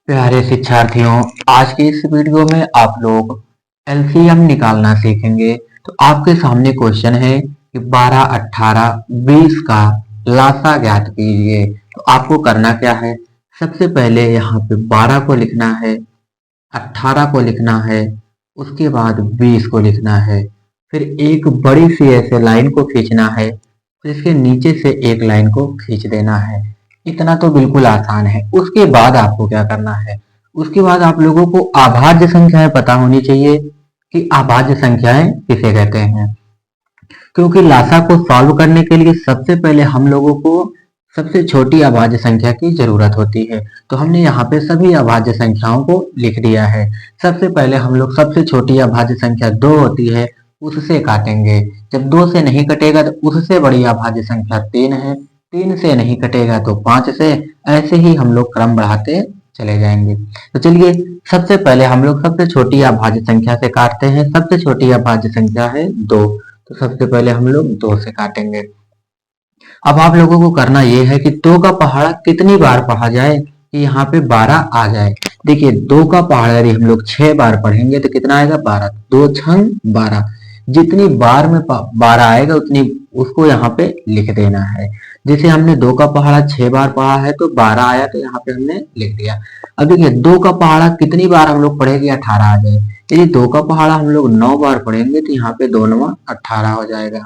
प्यारे शिक्षार्थियों, आज की इस वीडियो में आप लोग एलसीएम निकालना सीखेंगे। तो आपके सामने क्वेश्चन है कि 12, 18, 20 का लासा ज्ञात कीजिए। तो आपको करना क्या है, सबसे पहले यहाँ पे 12 को लिखना है, 18 को लिखना है, उसके बाद 20 को लिखना है। फिर एक बड़ी सी ऐसे लाइन को खींचना है, फिर इसके नीचे से एक लाइन को खींच देना है। इतना तो बिल्कुल आसान है। उसके बाद आपको क्या करना है, उसके बाद आप लोगों को अभाज्य संख्याएं पता होनी चाहिए कि अभाज्य संख्याएं किसे कहते हैं। क्योंकि लासा को सॉल्व करने के लिए सबसे पहले हम लोगों को सबसे छोटी अभाज्य संख्या की जरूरत होती है। तो हमने यहाँ पे सभी अभाज्य संख्याओं को लिख दिया है। सबसे पहले हम लोग सबसे छोटी अभाज्य संख्या 2 होती है, उससे काटेंगे। जब 2 से नहीं कटेगा तो उससे बड़ी अभाज्य संख्या 3 है, 3 से नहीं कटेगा तो 5 से, ऐसे ही हम लोग क्रम बढ़ाते चले जाएंगे। तो चलिए, सबसे पहले हम लोग सबसे छोटी अभाज्य संख्या से काटते हैं। सबसे छोटी अभाज्य संख्या है 2, तो सबसे पहले हम लोग 2 से काटेंगे। अब आप लोगों को करना यह है कि 2 का पहाड़ा कितनी बार पढ़ा जाए कि यहाँ पे 12 आ जाए। देखिए, 2 का पहाड़ा यदि हम लोग 6 बार पढ़ेंगे तो कितना आएगा, 12। 2 छंग 12, जितनी बार में 12 आएगा उतनी उसको यहाँ पे लिख देना है। जैसे हमने 2 का पहाड़ा 6 बार पढ़ा है तो 12 आया, तो यहाँ पे हमने लिख दिया। अब देखिए, 2 का पहाड़ा कितनी बार हम लोग पढ़ेंगे, 18 आ जाए। यदि 2 का पहाड़ा हम लोग 9 बार पढ़ेंगे तो यहाँ पे 2 9 18 हो जाएगा।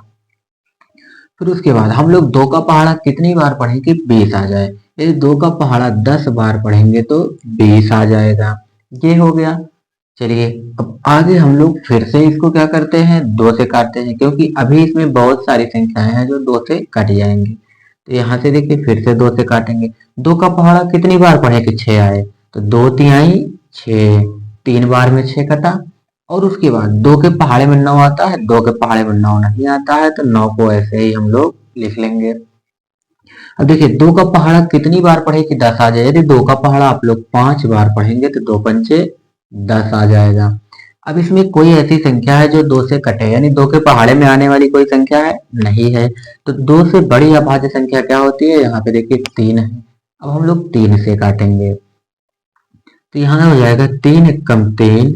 फिर उसके बाद हम लोग 2 का पहाड़ा कितनी बार पढ़ेंगे, 20 आ जाए। यदि 2 का पहाड़ा 10 बार पढ़ेंगे तो 20 आ जाएगा। ये हो गया। चलिए, अब आगे हम लोग फिर से इसको क्या करते हैं, 2 से काटते हैं, क्योंकि अभी इसमें बहुत सारी संख्याएं हैं जो 2 से कट जाएंगी। तो यहाँ से देखिए, फिर से 2 से काटेंगे। 2 का पहाड़ा कितनी बार पढ़े कि 6 आए, तो 2 तिहाई 6, 3 बार में 6 कटा। और उसके बाद 2 के पहाड़े में 9 आता है, 2 के पहाड़े में 9 नहीं आता है, तो 9 को ऐसे ही हम लोग लिख लेंगे। अब देखिए, 2 का पहाड़ा कितनी बार पढ़े कि 10 आ जाए। यदि 2 का पहाड़ा आप लोग 5 बार पढ़ेंगे तो 2 पंचे 10 आ जाएगा। अब इसमें कोई ऐसी संख्या है जो 2 से कटे, यानी 2 के पहाड़े में आने वाली कोई संख्या है, नहीं है। तो 2 से बड़ी अभाज्य संख्या क्या होती है, यहाँ पे देखिए 3 है। अब हम लोग 3 से काटेंगे, तो यहाँ हो जाएगा 3 एकम 3,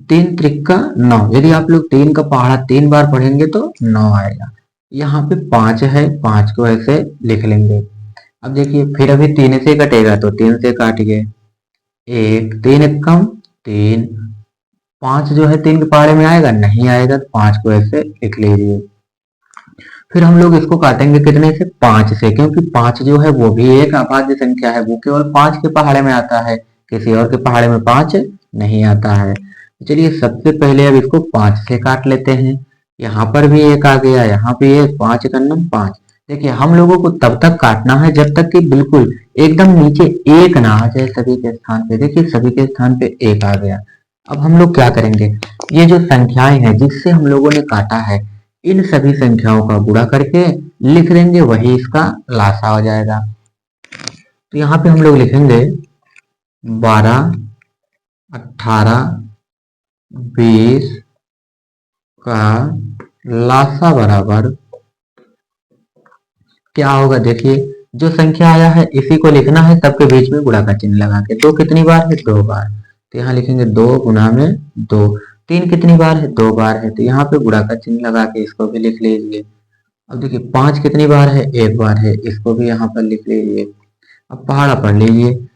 3 त्रिका 9। यदि आप लोग 3 का पहाड़ा 3 बार पढ़ेंगे तो 9 आएगा। यहाँ पे 5 है, 5 को ऐसे लिख लेंगे। अब देखिए, फिर अभी 3 से कटेगा तो 3 से काटिए। 1 3 एकम 3, 5 जो है 3 के पहाड़े में आएगा, नहीं आएगा, तो 5 को ऐसे लिख लीजिए। फिर हम लोग इसको काटेंगे कितने से, 5 से, क्योंकि 5 जो है वो भी एक अभाज्य संख्या है, वो केवल 5 के पहाड़े में आता है, किसी और के पहाड़े में 5 नहीं आता है। चलिए, सबसे पहले अब इसको 5 से काट लेते हैं। यहाँ पर भी एक आ गया, यहाँ पे एक, 5 का नम 5। देखिए, हम लोगों को तब तक काटना है जब तक कि बिल्कुल एकदम नीचे एक ना आ जाए सभी के स्थान पे। देखिए, सभी के स्थान पे एक आ गया। अब हम लोग क्या करेंगे, ये जो संख्याएं हैं जिससे हम लोगों ने काटा है, इन सभी संख्याओं का गुणा करके लिख देंगे, वही इसका लासा हो जाएगा। तो यहाँ पे हम लोग लिखेंगे 12, 18, 20 का लासा बराबर क्या होगा। देखिए, जो संख्या आया है इसी को लिखना है, सबके बीच में गुणा का चिन्ह लगा के। 2 कितनी बार है, 2 बार, तो यहाँ लिखेंगे 2 गुना में 2। 3 कितनी बार है, 2 बार है, तो यहाँ पे गुणा का चिन्ह लगा के इसको भी लिख लीजिए। अब देखिए, 5 कितनी बार है, 1 बार है, इसको भी यहाँ पर लिख लीजिए। अब पहाड़ा पढ़ लीजिए,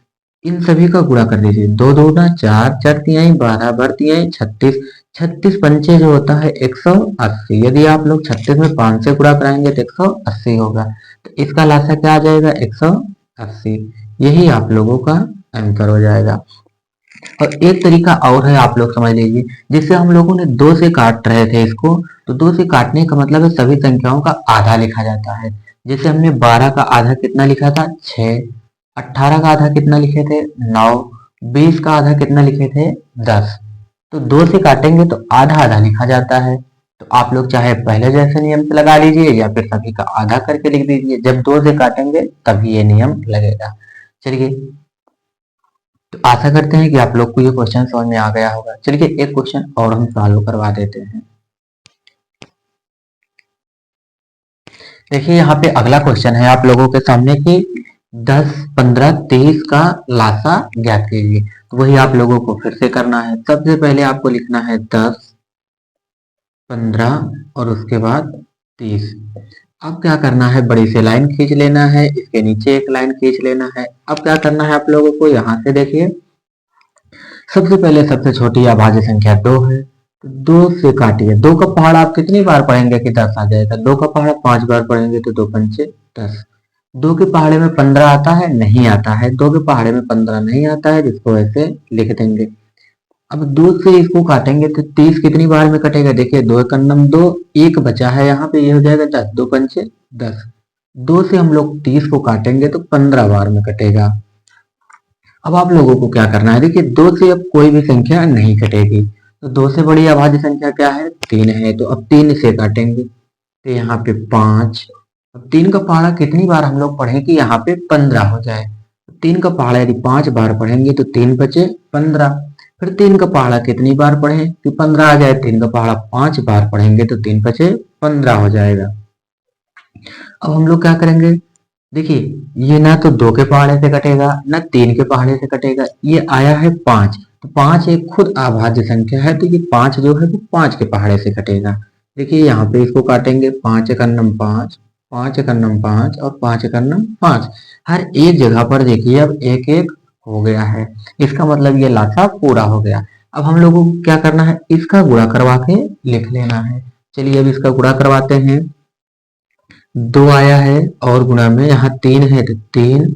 इन सभी का गुणा कर दीजिए। 2 दूना 4, 4 तिहाई 12, 12 तिहाई 36, 36 पंचे जो होता है 180। यदि आप लोग 36 में 5 से गुणा कराएंगे तो 180 होगा। तो इसका लासा क्या आ जाएगा, 180। यही आप लोगों का आंसर हो जाएगा। और एक तरीका और है, आप लोग समझ लीजिए। जिससे हम लोगों ने 2 से काट रहे थे इसको, तो 2 से काटने का मतलब है सभी संख्याओं का आधा लिखा जाता है। जैसे हमने 12 का आधा कितना लिखा था, 6, 18 का आधा कितना लिखे थे, 9, 20 का आधा कितना लिखे थे, 10। तो 2 से काटेंगे तो आधा आधा लिखा जाता है। तो आप लोग चाहे पहले जैसे नियम से लगा लीजिए या फिर सभी का आधा करके लिख दीजिए। जब 2 से काटेंगे तभी ये नियम लगेगा। चलिए, तो आशा करते हैं कि आप लोग को ये क्वेश्चन समझ में आ गया होगा। चलिए, एक क्वेश्चन और हम सॉल्व करवा देते हैं। देखिए, यहाँ पे अगला क्वेश्चन है आप लोगों के सामने कि 10, 15, 30 का लासा ज्ञात कीजिए। तो वही आप लोगों को फिर से करना है। सबसे पहले आपको लिखना है 10, 15 और उसके बाद 30। अब क्या करना है, बड़ी सी लाइन खींच लेना है, इसके नीचे एक लाइन खींच लेना है। अब क्या करना है आप लोगों को, यहाँ से देखिए सबसे पहले सबसे छोटी अभाज्य संख्या 2 है, तो 2 से काटिए। 2 का पहाड़ा आप कितनी बार पढ़ेंगे कि 10 आ जाएगा? 2 का पहाड़ा 5 बार पढ़ेंगे तो 2 पंचे 10। 2 के पहाड़े में 15 आता है? नहीं आता है। 2 के पहाड़े में 15 नहीं आता है, जिसको ऐसे लिख देंगे। अब 2 से इसको काटेंगे तो 30 कितनी बार में कटेगा? देखिए 2 एक अन्नम 2, एक बचा है यहाँ पे, ये हो जाएगा 10, 2 पंचे 10। 2 से हम लोग 30 को काटेंगे तो 15 बार में कटेगा। अब आप लोगों को क्या करना है, देखिए 2 से अब कोई भी संख्या नहीं कटेगी, तो 2 से बड़ी अभाज्य संख्या क्या है? 3 है, तो अब 3 से काटेंगे तो यहाँ पे 5। अब 3 का पहाड़ा कितनी बार हम लोग पढ़ें कि यहाँ पे 15 हो जाए? 3 का पहाड़ा यदि 5 बार पढ़ेंगे तो 3 बचे 15। फिर 3 का पहाड़ा कितनी बार पढ़ें कि 15 आ जाए? 3 का पहाड़ा 5 बार पढ़ेंगे तो 3 बचे 15 हो जाएगा। अब हम लोग क्या करेंगे, देखिए ये ना तो 2 के पहाड़े से कटेगा ना 3 के पहाड़े से कटेगा, ये आया है 5। तो 5 एक खुद अभाज्य संख्या है, तो ये 5 जो है वो 5 के पहाड़े से कटेगा। देखिए यहाँ पे इसको काटेंगे, 5 एक अन्नम 5, 5 एक अन्नम 5 और 5 एक अन्नम 5। हर एक जगह पर देखिए अब एक एक हो गया है, इसका मतलब ये लासा पूरा हो गया। अब हम लोगों को क्या करना है, इसका गुणा करवा के लिख लेना है। चलिए अब इसका गुणा करवाते हैं। 2 आया है और गुणा में यहाँ 3 है तो 3,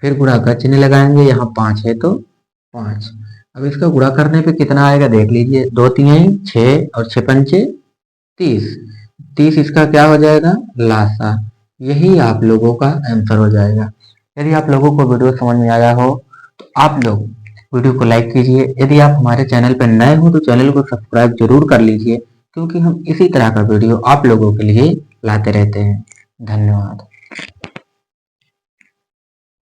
फिर गुणा का चिन्ह लगाएंगे, यहाँ 5 है तो 5। अब इसका गुणा करने पे कितना आएगा देख लीजिए, 2 3 6 और 6 पंचे 30। 30 इसका क्या हो जाएगा? लासा। यही आप लोगों का आंसर हो जाएगा। यदि आप लोगों को वीडियो समझ में आया हो तो आप लोग वीडियो को लाइक कीजिए। यदि आप हमारे चैनल पर नए हो तो चैनल को सब्सक्राइब जरूर कर लीजिए, क्योंकि हम इसी तरह का वीडियो आप लोगों के लिए लाते रहते हैं। धन्यवाद।